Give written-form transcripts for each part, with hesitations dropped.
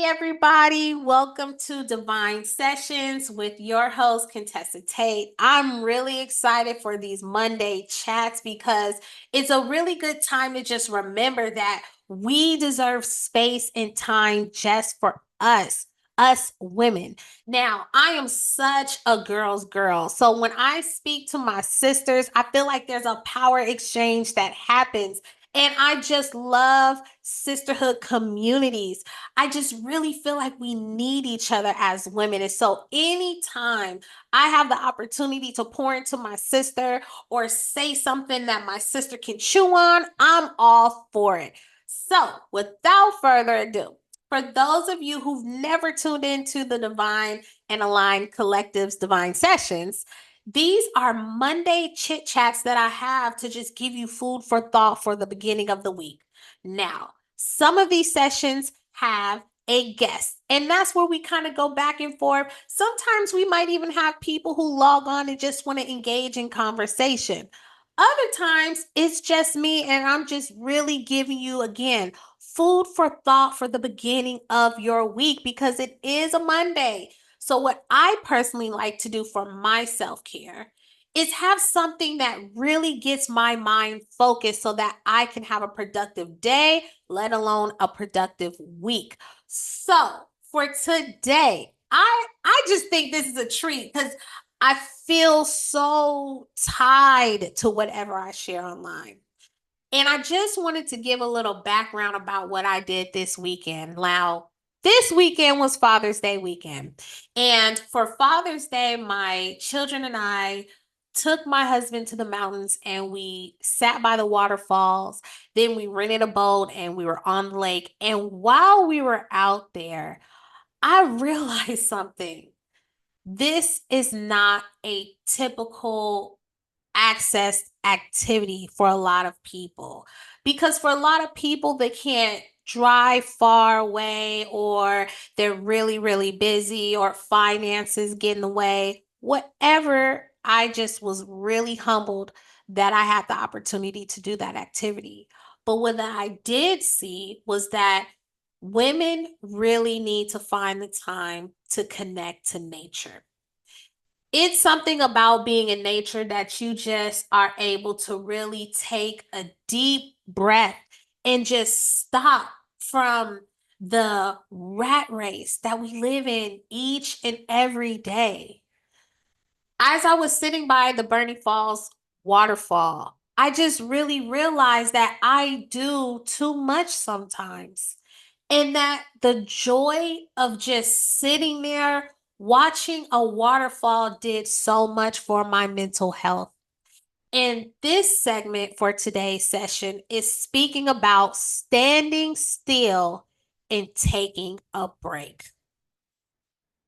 everybody. Welcome to Divine Sessions with your host, Contessa Tate. I'm really excited for these Monday chats because it's a really good time to just remember that we deserve space and time just for us women. Now, I am such a girl's girl. So when I speak to my sisters, I feel like there's a power exchange that happens. And I just love sisterhood communities. I just really feel like we need each other as women. And so anytime I have the opportunity to pour into my sister or say something that my sister can chew on, I'm all for it. So without further ado, for those of you who've never tuned into the Divine and Aligned Collective's Divine Sessions, these are Monday chit chats that I have to just give you food for thought for the beginning of the week. Now, some of these sessions have a guest, and that's where we kind of go back and forth. Sometimes we might even have people who log on and just want to engage in conversation. Other times it's just me, and I'm just really giving you again food for thought for the beginning of your week because it is a Monday. So, what I personally like to do for my self care is have something that really gets my mind focused so that I can have a productive day, let alone a productive week. So, for today, I just think this is a treat because I feel so tied to whatever I share online. And I just wanted to give a little background about what I did this weekend. Now, this weekend was Father's Day weekend. And for Father's Day, my children and I took my husband to the mountains and we sat by the waterfalls. Then we rented a boat and we were on the lake. And while we were out there, I realized something. This is not a typical access activity for a lot of people because for a lot of people they can't drive far away or they're really busy or finances get in the way whatever. I just was really humbled that I had the opportunity to do that activity. But what I did see was that women really need to find the time to connect to nature. It's something about being in nature that you just are able to really take a deep breath and just stop from the rat race that we live in each and every day. As I was sitting by the Burning Falls waterfall, I just really realized that I do too much sometimes. And that the joy of just sitting there watching a waterfall did so much for my mental health. And this segment for today's session is speaking about standing still and taking a break.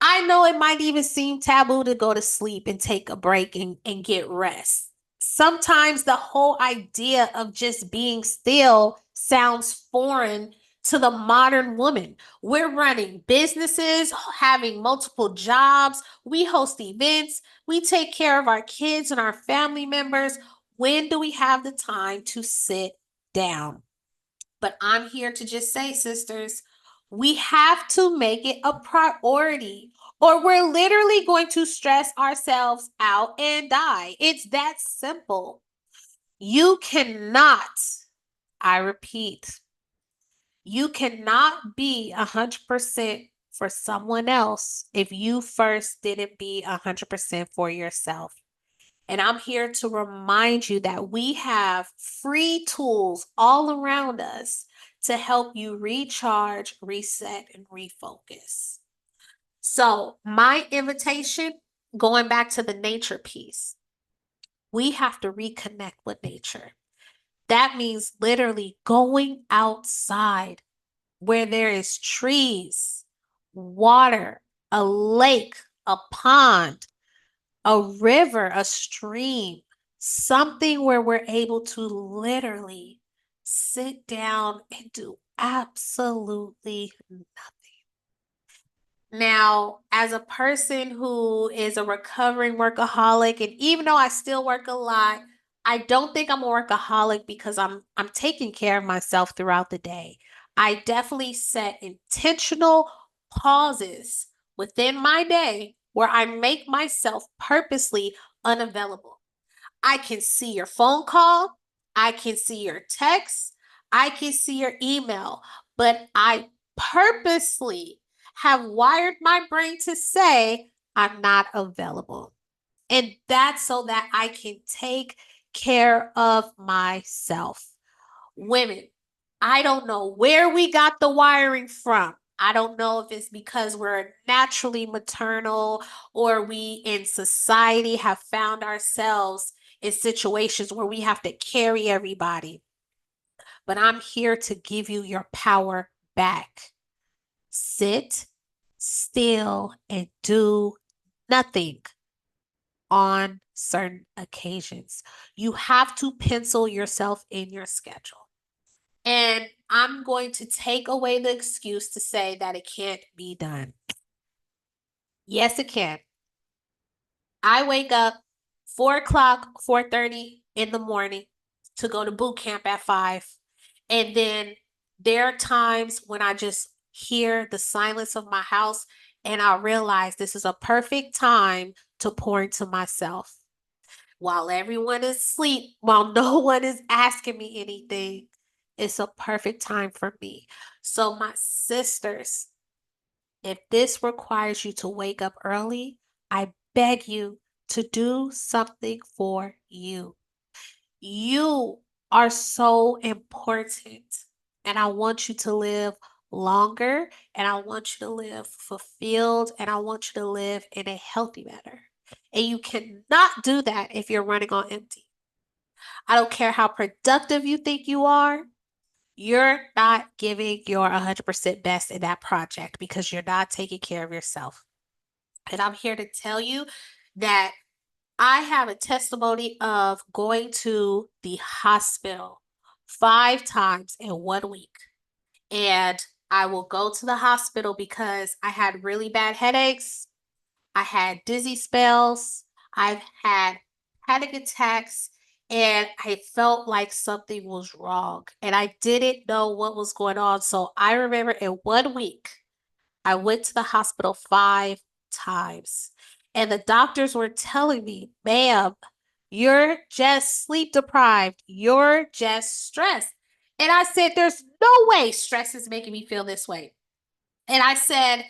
I know it might even seem taboo to go to sleep and take a break and get rest. Sometimes the whole idea of just being still sounds foreign to the modern woman. We're running businesses, having multiple jobs, we host events, we take care of our kids and our family members. When do we have the time to sit down? But I'm here to just say, sisters, we have to make it a priority, or we're literally going to stress ourselves out and die. It's that simple. You cannot, I repeat, you cannot be 100% for someone else if you first didn't be 100% for yourself. And I'm here to remind you that we have free tools all around us to help you recharge, reset, and refocus. So, my invitation, going back to the nature piece, we have to reconnect with nature. That means literally going outside where there is trees, water, a lake, a pond, a river, a stream, something where we're able to literally sit down and do absolutely nothing. Now, as a person who is a recovering workaholic, and even though I still work a lot, I don't think I'm a workaholic because I'm taking care of myself throughout the day. I definitely set intentional pauses within my day where I make myself purposely unavailable. I can see your phone call, I can see your text, I can see your email, but I purposely have wired my brain to say I'm not available. And that's so that I can take care of myself. Women, I don't know where we got the wiring from. I don't know if it's because we're naturally maternal or we in society have found ourselves in situations where we have to carry everybody. But I'm here to give you your power back. Sit still and do nothing on certain occasions. You have to pencil yourself in your schedule. And I'm going to take away the excuse to say that it can't be done. Yes, it can. I wake up 4 o'clock, 4:30 in the morning to go to boot camp at 5. And then there are times when I just hear the silence of my house and I realize this is a perfect time to pour into myself. While everyone is asleep, while no one is asking me anything, it's a perfect time for me. So, my sisters, if this requires you to wake up early, I beg you to do something for you. You are so important, and I want you to live longer, and I want you to live fulfilled, and I want you to live in a healthy manner. And you cannot do that if you're running on empty. I don't care how productive you think you are. You're not giving your 100% best in that project because you're not taking care of yourself. And I'm here to tell you that I have a testimony of going to the hospital 5 times in 1 week. And I will go to the hospital because I had really bad headaches. I had dizzy spells. I've had panic attacks. And I felt like something was wrong. And I didn't know what was going on. So I remember in 1 week, I went to the hospital 5 times. And the doctors were telling me, ma'am, you're just sleep deprived. You're just stressed. And I said, there's no way stress is making me feel this way. And I said,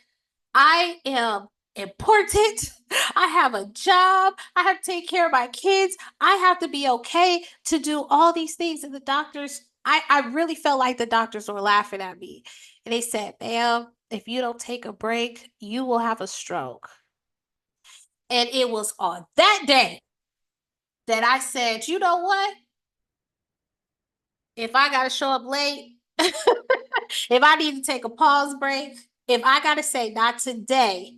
I am important. I have a job. I have to take care of my kids. I have to be okay to do all these things. And the doctors, I really felt like the doctors were laughing at me. And they said, ma'am, if you don't take a break, you will have a stroke. And it was on that day that I said, you know what? If I got to show up late, if I need to take a pause break, if I got to say, not today,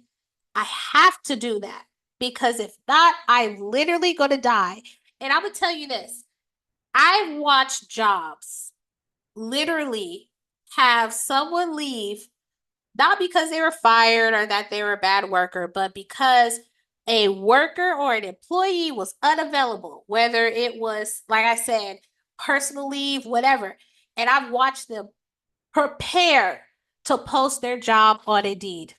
I have to do that because if not, I'm literally going to die. And I'm going to tell you this, I've watched jobs literally have someone leave, not because they were fired or that they were a bad worker, but because a worker or an employee was unavailable, whether it was, like I said, personal leave, whatever. And I've watched them prepare to post their job on Indeed.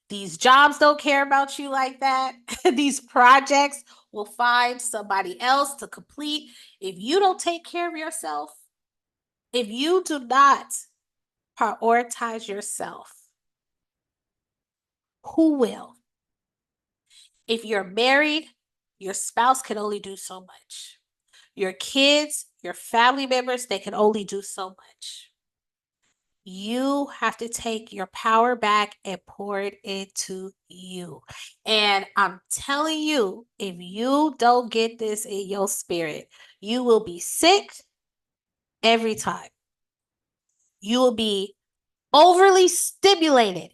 These jobs don't care about you like that. These projects will find somebody else to complete. If you don't take care of yourself, if you do not prioritize yourself, who will? If you're married, your spouse can only do so much. Your kids, your family members, they can only do so much. You have to take your power back and pour it into you. And I'm telling you, if you don't get this in your spirit, you will be sick every time. You will be overly stimulated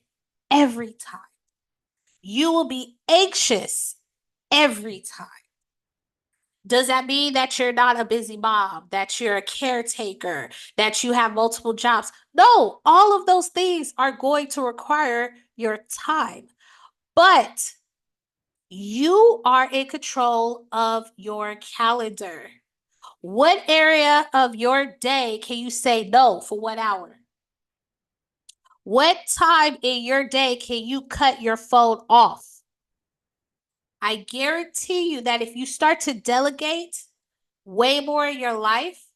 every time. You will be anxious every time. Does that mean that you're not a busy mom, that you're a caretaker, that you have multiple jobs? No, all of those things are going to require your time. But you are in control of your calendar. What area of your day can you say no for 1 hour? What time in your day can you cut your phone off? I guarantee you that if you start to delegate way more in your life,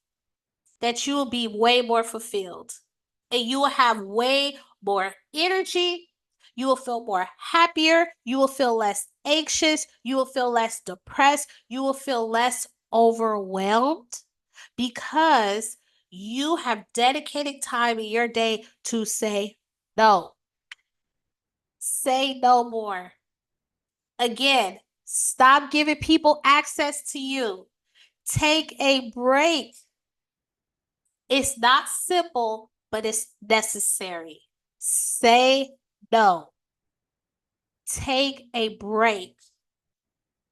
that you will be way more fulfilled and you will have way more energy. You will feel more happier. You will feel less anxious. You will feel less depressed. You will feel less overwhelmed because you have dedicated time in your day to say no. Say no more. Again, stop giving people access to you. Take a break. It's not simple, but it's necessary. Say no. Take a break.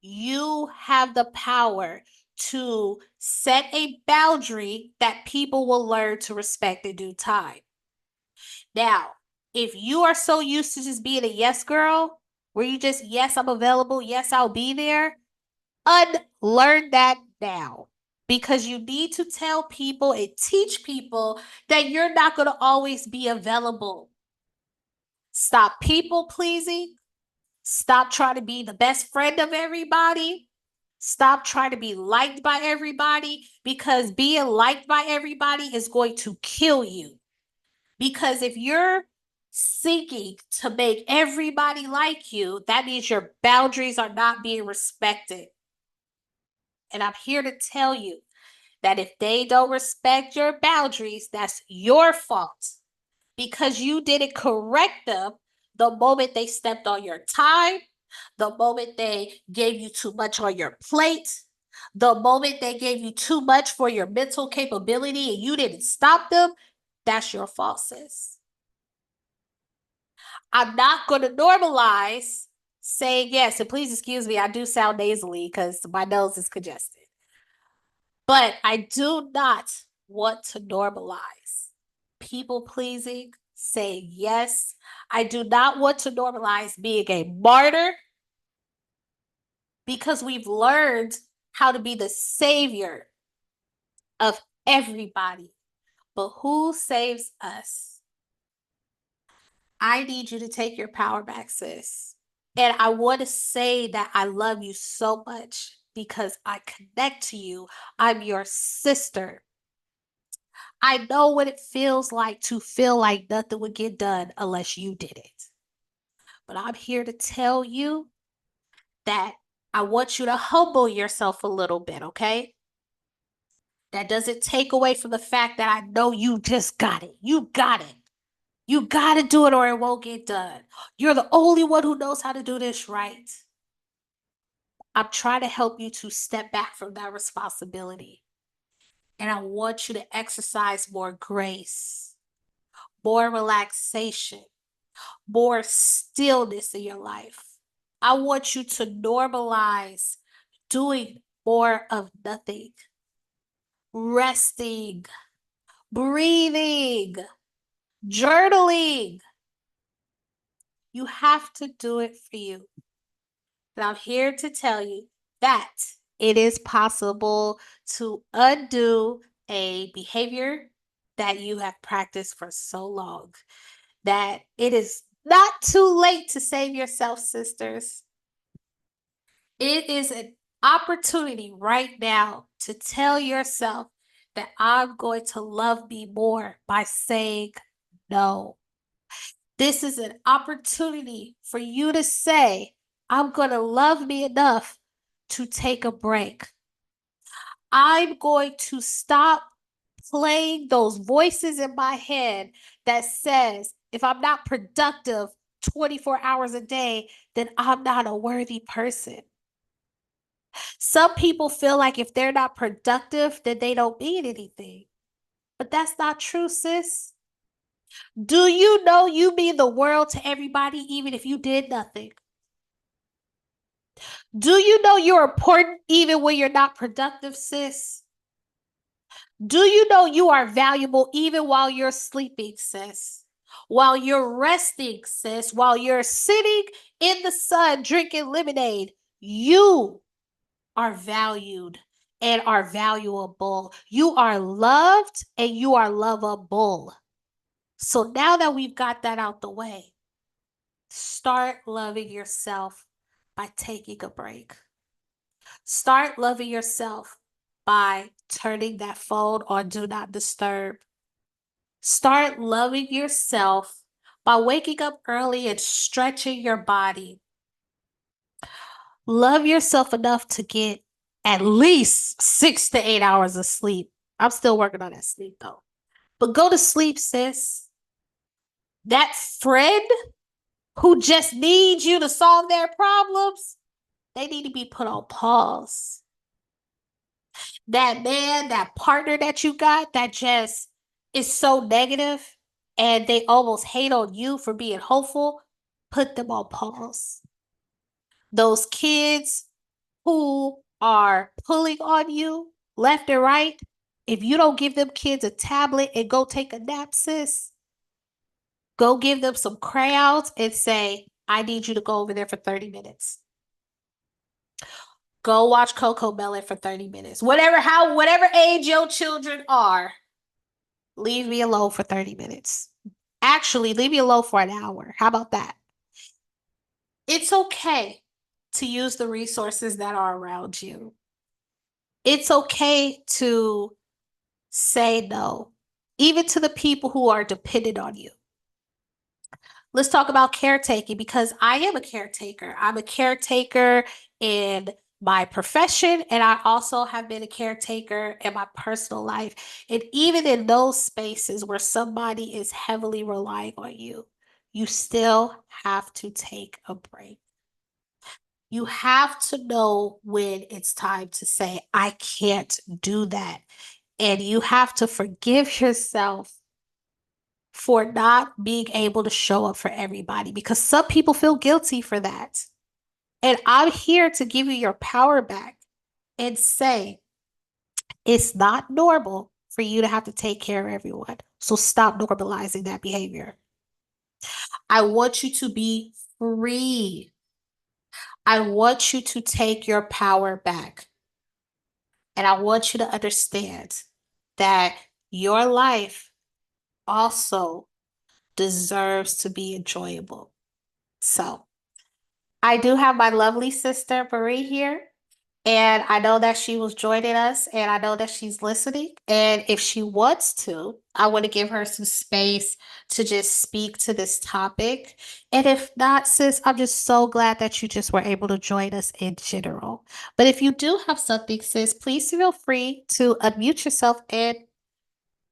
You have the power to set a boundary that people will learn to respect in due time. Now, if you are so used to just being a yes girl, where you just, yes, I'm available, yes, I'll be there, unlearn that now. Because you need to tell people and teach people that you're not going to always be available. Stop people pleasing. Stop trying to be the best friend of everybody. Stop trying to be liked by everybody, because being liked by everybody is going to kill you. Because if you're seeking to make everybody like you, that means your boundaries are not being respected. And I'm here to tell you that if they don't respect your boundaries, that's your fault, because you didn't correct them the moment they stepped on your time, the moment they gave you too much on your plate, the moment they gave you too much for your mental capability and you didn't stop them. That's your fault, sis. I'm not going to normalize saying yes. And please excuse me, I do sound nasally because my nose is congested. But I do not want to normalize people pleasing, saying yes. I do not want to normalize being a martyr, because we've learned how to be the savior of everybody. But who saves us? I need you to take your power back, sis. And I want to say that I love you so much because I connect to you. I'm your sister. I know what it feels like to feel like nothing would get done unless you did it. But I'm here to tell you that I want you to humble yourself a little bit, okay? That doesn't take away from the fact that I know you just got it. You got it. You got to do it or it won't get done. You're the only one who knows how to do this right. I'm trying to help you to step back from that responsibility. And I want you to exercise more grace, more relaxation, more stillness in your life. I want you to normalize doing more of nothing, resting, breathing, journaling. You have to do it for you. And I'm here to tell you that it is possible to undo a behavior that you have practiced for so long, that it is not too late to save yourself, sisters. It is an opportunity right now to tell yourself that I'm going to love me more by saying no. This is an opportunity for you to say, I'm going to love me enough to take a break. I'm going to stop playing those voices in my head that says, if I'm not productive 24 hours a day, then I'm not a worthy person. Some people feel like if they're not productive, then they don't mean anything. But that's not true, sis. Do you know you mean the world to everybody, even if you did nothing? Do you know you're important even when you're not productive, sis? Do you know you are valuable even while you're sleeping, sis? While you're resting, sis? While you're sitting in the sun drinking lemonade, you are valued and are valuable. You are loved and you are lovable. So now that we've got that out the way, start loving yourself by taking a break. Start loving yourself by turning that phone on do not disturb. Start loving yourself by waking up early and stretching your body. Love yourself enough to get at least 6 to 8 hours of sleep. I'm still working on that sleep though. But go to sleep, sis. That friend who just needs you to solve their problems, they need to be put on pause. That man, that partner that you got that just is so negative and they almost hate on you for being hopeful, put them on pause. Those kids who are pulling on you left and right, if you don't give them kids a tablet and go take a nap, sis, go give them some crayons and say, I need you to go over there for 30 minutes. Go watch Coco Melon for 30 minutes. Whatever age your children are, leave me alone for 30 minutes. Actually, leave me alone for an hour. How about that? It's okay to use the resources that are around you. It's okay to say no, even to the people who are dependent on you. Let's talk about caretaking because I am a caretaker. I'm a caretaker in my profession, and I also have been a caretaker in my personal life. And even in those spaces where somebody is heavily relying on you, you still have to take a break. You have to know when it's time to say, I can't do that. And you have to forgive yourself for not being able to show up for everybody because some people feel guilty for that. And I'm here to give you your power back and say it's not normal for you to have to take care of everyone. So stop normalizing that behavior. I want you to be free. I want you to take your power back. And I want you to understand that your life also deserves to be enjoyable. So, I do have my lovely sister Marie here, and I know that she was joining us, and I know that she's listening. And if she wants to, I want to give her some space to just speak to this topic. And if not, sis, I'm just so glad that you just were able to join us in general. But if you do have something, sis, please feel free to unmute yourself and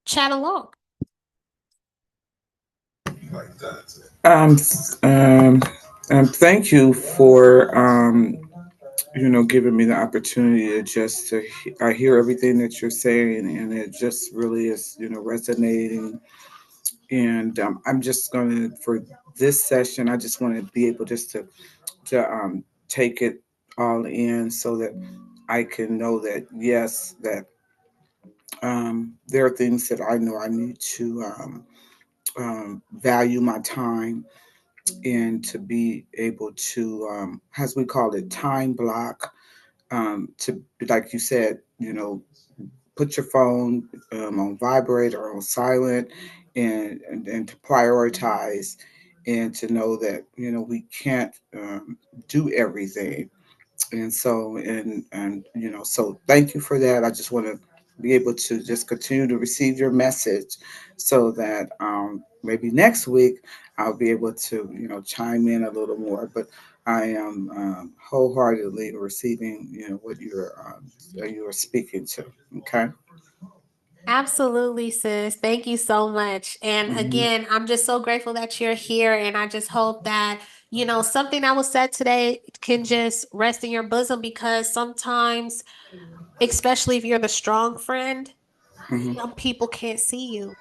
chat along. Um, um, Thank you for giving me the opportunity to I hear everything that you're saying, and it just really is resonating. And I'm just gonna for this session, I just want to be able just to take it all in so that I can know that yes, that there are things that I know I need to value my time and to be able to, as we call it, time block, to, like you said, put your phone on vibrate or on silent, and to prioritize, and to know that we can't do everything. And so, so thank you for that. I just want to be able to just continue to receive your message, so that maybe next week I'll be able to chime in a little more. But I am wholeheartedly receiving what you are speaking to. Okay. Absolutely, sis. Thank you so much. And Hmm. again, I'm just so grateful that you're here. And I just hope that, something that was said today can just rest in your bosom because sometimes, especially if you're the strong friend, Hmm. some people can't see you.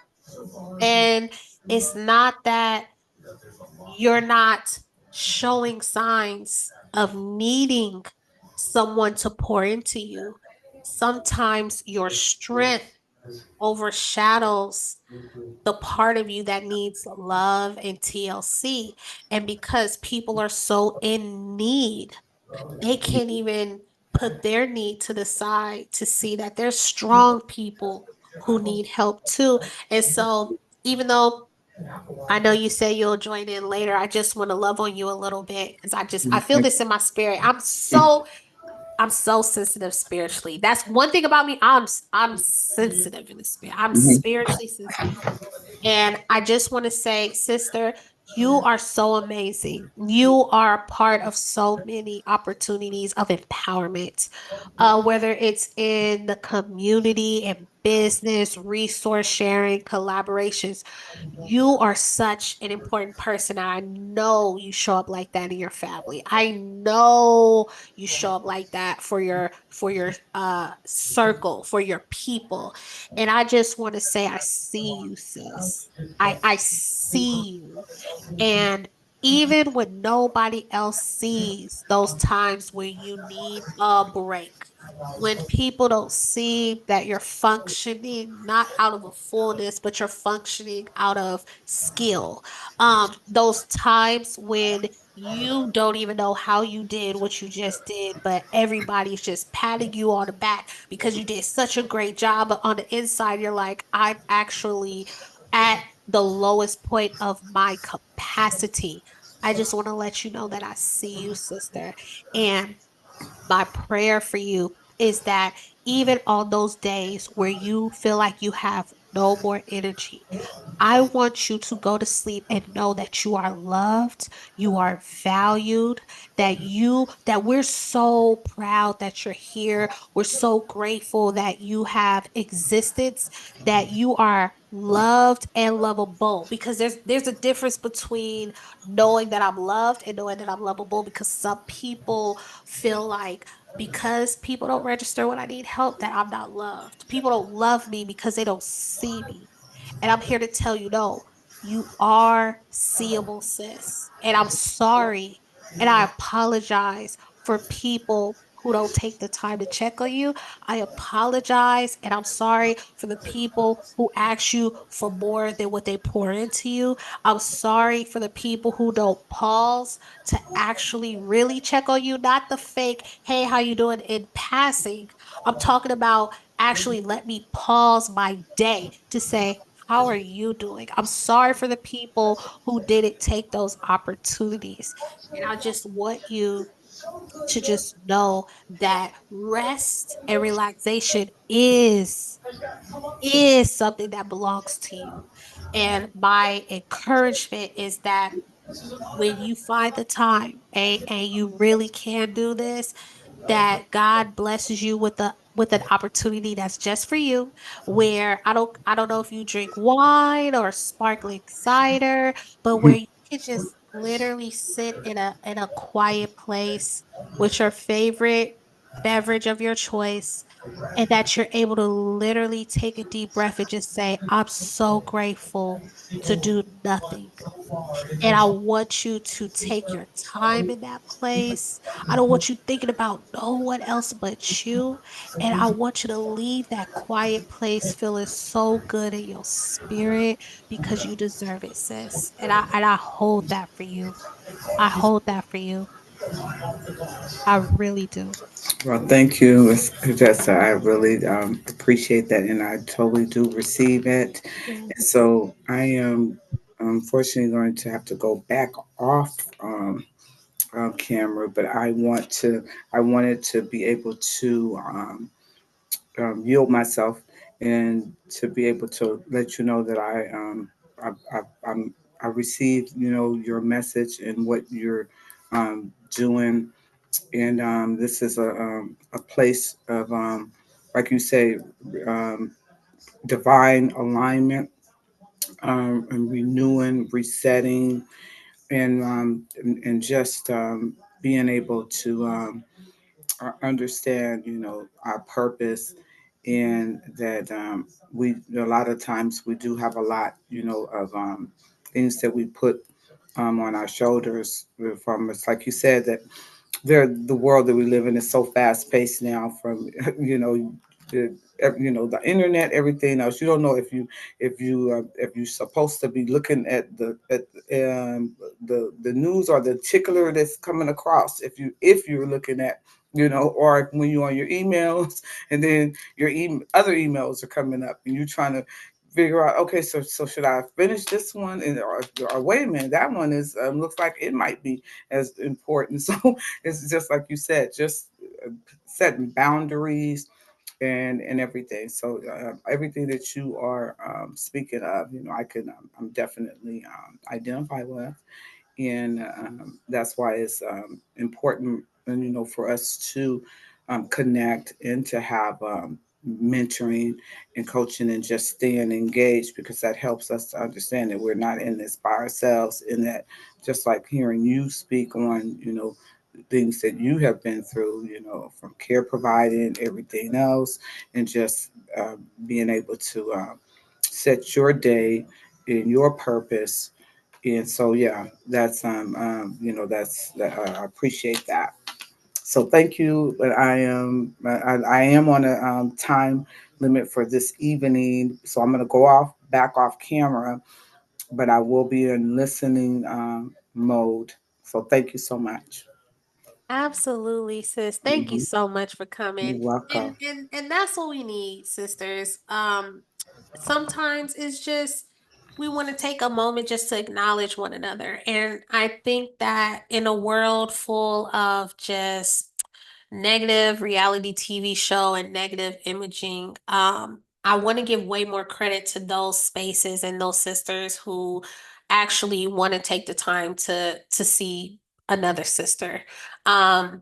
And it's not that you're not showing signs of needing someone to pour into you. Sometimes your strength overshadows the part of you that needs love and TLC. And because people are so in need, they can't even put their need to the side to see that there's strong people who need help too. And so, even though I know you say you'll join in later. I just want to love on you a little bit because I feel Thank this in my spirit. you. I'm so sensitive spiritually. That's one thing about me. I'm sensitive in the spirit. I'm Mhm. spiritually sensitive. And I just want to say, sister, you are so amazing. You are a part of so many opportunities of empowerment, whether it's in the community and business, resource sharing, collaborations. You are such an important person. And I know you show up like that in your family. I know you show up like that for your circle, for your people. And I just want to say I see you, sis. I see you. And even when nobody else sees those times where you need a break, when people don't see that you're functioning not out of a fullness, but you're functioning out of skill, those times when you don't even know how you did what you just did, but everybody's just patting you on the back because you did such a great job. But on the inside, you're like, I'm actually at the lowest point of my capacity. I just want to let you know that I see you, sister. And my prayer for you is that even on those days where you feel like you have no more energy, I want you to go to sleep and know that you are loved, you are valued, that we're so proud that you're here. We're so grateful that you have existence, that you are loved and lovable because there's a difference between knowing that I'm loved and knowing that I'm lovable because some people feel like because people don't register when I need help that I'm not loved. People don't love me because they don't see me. And I'm here to tell you, no, you are seeable, sis. And I'm sorry. And I apologize for people who don't take the time to check on you. I apologize. And I'm sorry for the people who ask you for more than what they pour into you. I'm sorry for the people who don't pause to actually really check on you, not the fake, hey, how you doing in passing. I'm talking about actually let me pause my day to say, how are you doing? I'm sorry for the people who didn't take those opportunities. And I just want you to just know that rest and relaxation is something that belongs to you. And my encouragement is that when you find the time and you really can do this, that God blesses you with an opportunity that's just for you, where I don't know if you drink wine or sparkling cider, but where Mhm. you can just literally sit in a quiet place with your favorite beverage of your choice, and that you're able to literally take a deep breath and just say, I'm so grateful to do nothing. And I want you to take your time in that place. I don't want you thinking about no one else but you. And I want you to leave that quiet place feeling so good in your spirit because you deserve it, sis. And I hold that for you. I hold that for you. I really do. Well, thank you, Miss Jessa. I really appreciate that, and I totally do receive it. And Yes. so I am unfortunately going to have to go back off camera, but I wanted to be able to yield myself and to be able to let you know that I received your message and what you're doing, and this is a place of like you say, um, divine alignment, and renewing, resetting, and just being able to understand, our purpose, and that we a lot of times we do have a lot, of things that we put on our shoulders from us, like you said, that the world that we live in is so fast paced now. From the the internet, everything else. You don't know if you're supposed to be looking at um, the news or the tickler that's coming across. If you're looking at, or when you're on your emails, and then your other emails are coming up, and you're trying to figure out, okay, so should I finish this one, and or wait a minute, that one is looks like it might be as important. So it's just like you said, just setting boundaries and everything. So everything that you are speaking of, I can I'm definitely identify with, and that's why it's important, and for us to connect and to have mentoring and coaching and just staying engaged, because that helps us to understand that we're not in this by ourselves, and that just like hearing you speak on things that you have been through, from care providing everything else, and just being able to set your day in your purpose. And so yeah, that's that's that, I appreciate that. So thank you. But I am on a time limit for this evening, so I'm going to go off back off camera, but I will be in listening mode. So thank you so much. Absolutely, sis. Thank you Hmm. so much for You're coming. welcome. And that's what we need, sisters. Sometimes it's just we want to take a moment just to acknowledge one another. And I think that in a world full of just negative reality TV show and negative imaging, I want to give way more credit to those spaces and those sisters who actually want to take the time to see another sister. Um,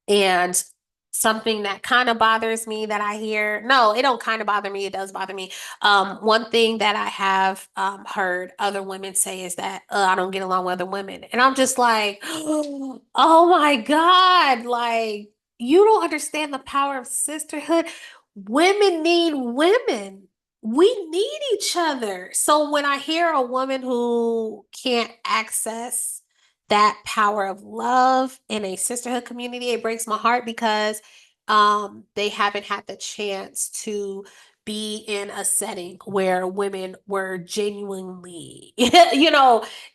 and something that kind of bothers me that I hear, no, it don't kind of bother me, it does bother me. One thing that I have heard other women say is that I don't get along with other women. And I'm just like, oh my God, like you don't understand the power of sisterhood. Women need women. We need each other. So when I hear a woman who can't access that power of love in a sisterhood community, it breaks my heart because they haven't had the chance to be in a setting where women were genuinely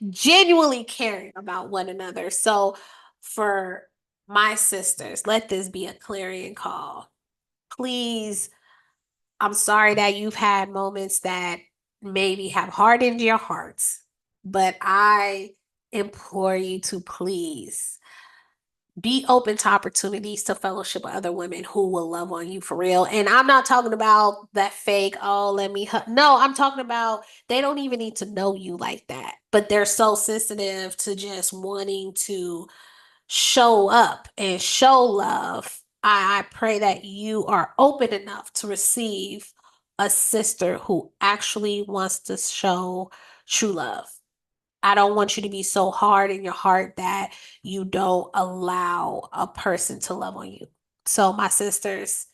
genuinely caring about one another. So for my sisters, let this be a clarion call. Please, I'm sorry that you've had moments that maybe have hardened your hearts, but I implore you to please be open to opportunities to fellowship with other women who will love on you for real. And I'm not talking about that fake, oh, let me hug. No, I'm talking about they don't even need to know you like that, but they're so sensitive to just wanting to show up and show love. I pray that you are open enough to receive a sister who actually wants to show true love. I don't want you to be so hard in your heart that you don't allow a person to love on you. So my sisters,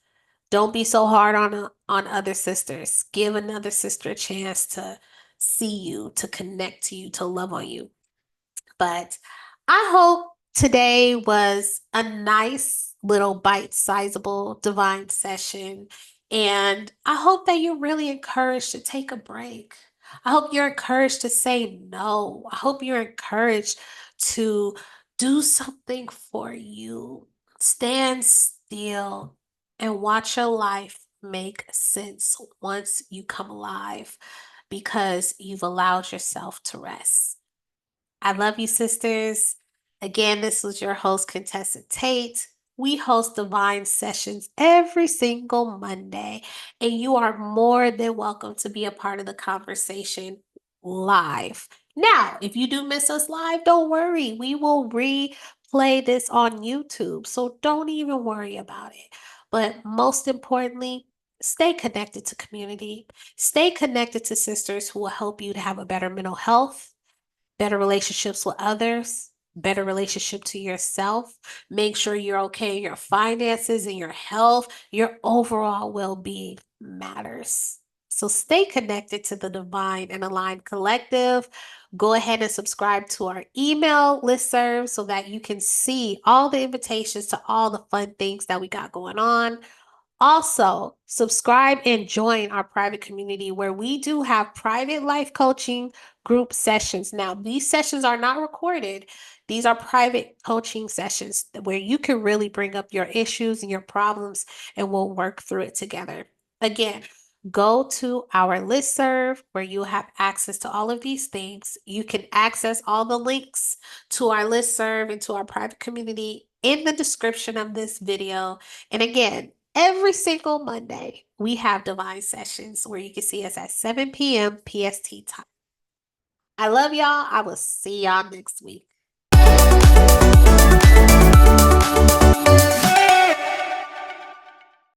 don't be so hard on other sisters. Give another sister a chance to see you, to connect to you, to love on you. But I hope today was a nice little bite sizable divine session. And I hope that you're really encouraged to take a break. I hope you're encouraged to say no. I hope you're encouraged to do something for you. Stand still and watch your life make sense once you come alive because you've allowed yourself to rest. I love you, sisters. Again, this was your host, Contestant Tate. We host Divine Sessions every single Monday, and you are more than welcome to be a part of the conversation live. Now, if you do miss us live, don't worry. We will replay this on YouTube, so don't even worry about it. But most importantly, stay connected to community. Stay connected to sisters who will help you to have a better mental health, better relationships with others, better relationship to yourself. Make sure you're okay in your finances and your health. Your overall well being matters. So stay connected to the Divine and Aligned Collective. Go ahead and subscribe to our email listserv so that you can see all the invitations to all the fun things that we got going on. Also, subscribe and join our private community where we do have private life coaching group sessions. Now, these sessions are not recorded. These are private coaching sessions where you can really bring up your issues and your problems and we'll work through it together. Again, Go to our listserv where you have access to all of these things. You can access all the links to our listserv and to our private community in the description of this video. And again, every single Monday, we have divine sessions where you can see us at 7 p.m. PST time. I love y'all. I will see y'all next week.